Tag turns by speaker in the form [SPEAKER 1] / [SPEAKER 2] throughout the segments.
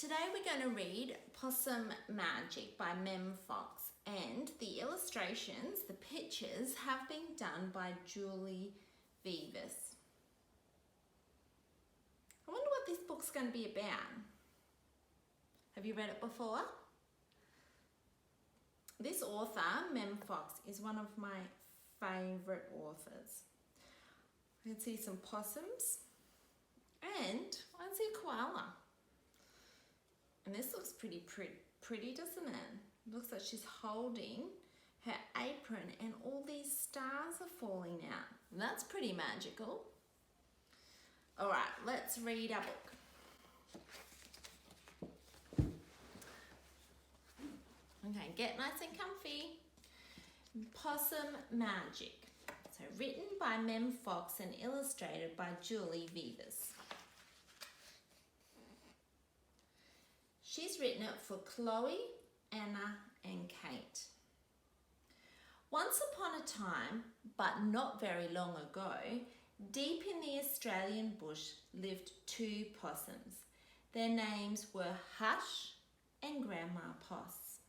[SPEAKER 1] Today we're going to read Possum Magic by Mem Fox, and the illustrations, the pictures, have been done by Julie Vivas. I wonder what this book's going to be about. Have you read it before? This author, Mem Fox, is one of my favourite authors. I can see some possums and I can see a koala. And this looks pretty, doesn't it? It looks like she's holding her apron and all these stars are falling out. That's pretty magical. All right, let's read our book. Okay, get nice and comfy. Possum Magic. So written by Mem Fox and illustrated by Julie Vivas. She's written it for Chloe, Anna and Kate. Once upon a time, but not very long ago, deep in the Australian bush lived two possums. Their names were Hush and Grandma Poss.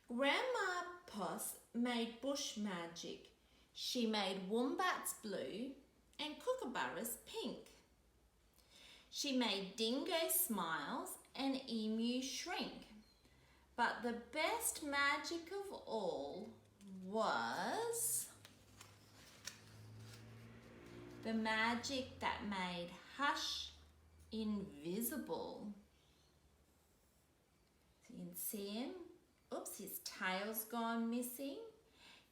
[SPEAKER 1] Grandma Poss made bush magic. She made wombats blue and kookaburras pink. She made dingo smiles and emu shrink. But the best magic of all was the magic that made Hush invisible. So you can see him. Oops, his tail's gone missing.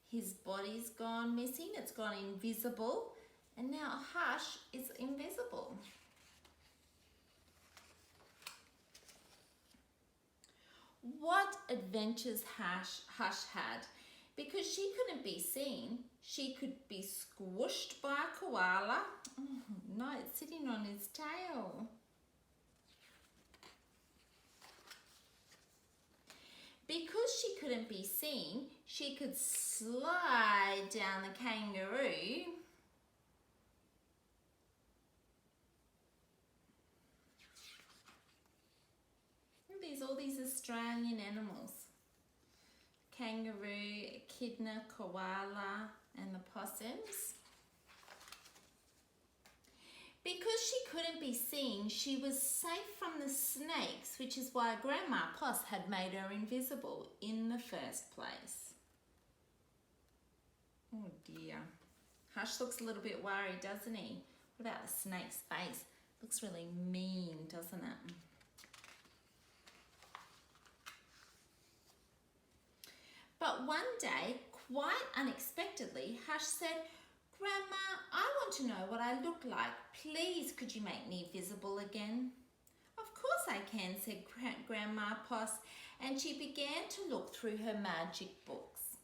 [SPEAKER 1] His body's gone missing. It's gone invisible. And now Hush is invisible. What adventures Hush had. Because she couldn't be seen, she could be squished by a koala. Oh, no, it's sitting on his tail. Because she couldn't be seen, she could slide down the kangaroo. All these Australian animals. Kangaroo, echidna, koala, and the possums. Because she couldn't be seen, she was safe from the snakes, which is why Grandma Poss had made her invisible in the first place. Oh dear. Hush looks a little bit worried, doesn't he? What about the snake's face? Looks really mean, doesn't it? But one day, quite unexpectedly, Hush said, "Grandma, I want to know what I look like. Please, could you make me visible again?" "Of course I can," said Grandma Poss, and she began to look through her magic books.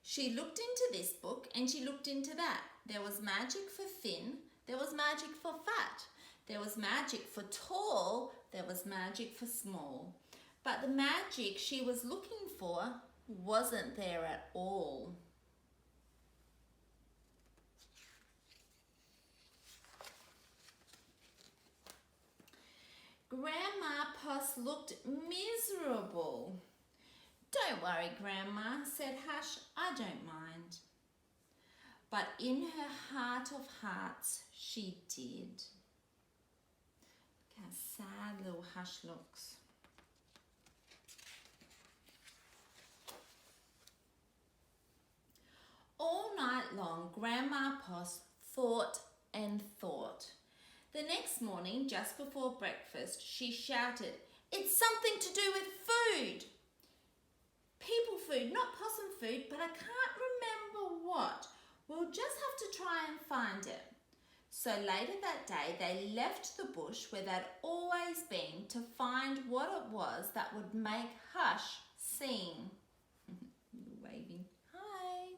[SPEAKER 1] She looked into this book and she looked into that. There was magic for thin, there was magic for fat, there was magic for tall, there was magic for small. But the magic she was looking for wasn't there at all. Grandma Poss looked miserable. "Don't worry, Grandma," said Hush, "I don't mind." But in her heart of hearts, she did. Look how sad little Hush looks. All night long, Grandma Poss thought and thought. The next morning, just before breakfast, she shouted, "It's something to do with food! People food, not possum food, but I can't remember what. We'll just have to try and find it." So later that day, they left the bush where they'd always been to find what it was that would make Hush sing. You're waving. Hi.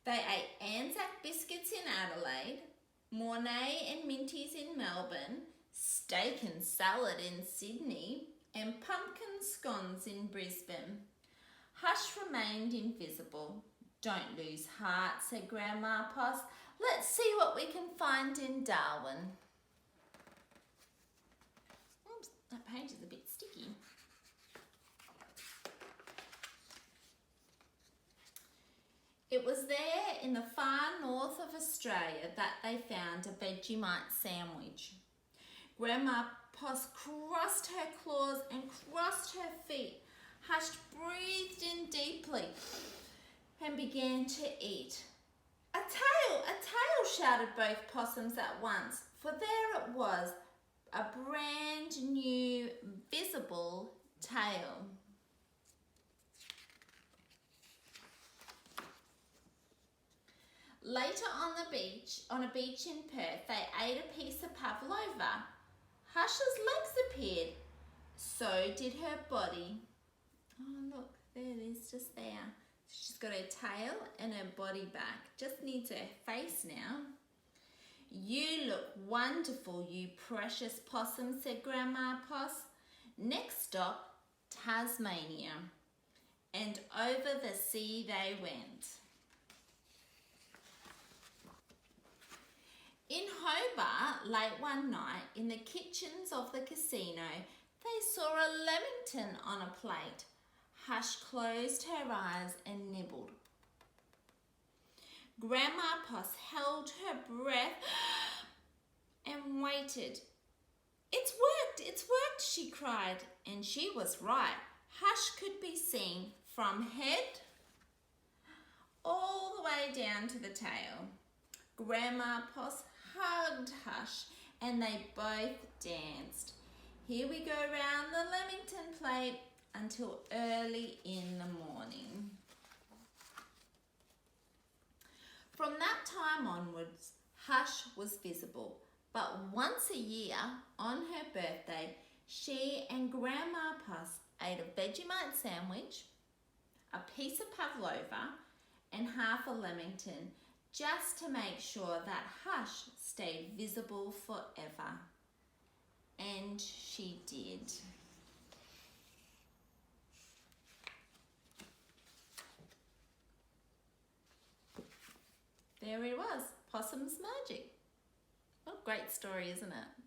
[SPEAKER 1] They ate Anzac biscuits in Adelaide, Mornay and Minties in Melbourne, steak and salad in Sydney, and pumpkin scones in Brisbane. Hush remained invisible. Don't lose heart, said Grandma Poss. Let's see what we can find in Darwin. Oops, that page is a bit sticky. It was there in the far north of Australia that they found a Vegemite sandwich. Grandma Poss crossed her claws and crossed her feet. Hush breathed in deeply and began to eat. A tail, shouted both possums at once, for there it was, a brand new, visible tail. Later on a beach in Perth, they ate a piece of pavlova. Hush's legs appeared. So did her body. Oh, look, there it is, just there. She's got her tail and her body back. Just needs her face now. You look wonderful, you precious possum, said Grandma Poss. Next stop, Tasmania. And over the sea they went. In Hobart, late one night, in the kitchens of the casino, they saw a lemington on a plate. Hush closed her eyes and nibbled. Grandma Poss held her breath and waited. It's worked, she cried, and she was right. Hush could be seen from head all the way down to the tail. Grandma Poss hugged Hush and they both danced. Here we go round the lemington plate until early in the morning. From that time onwards, Hush was visible, but once a year, on her birthday, she and Grandma Poss ate a Vegemite sandwich, a piece of pavlova, and half a lemington, just to make sure that Hush stayed visible forever. And she did. There it was, Possum's Magic. What a great story, isn't it?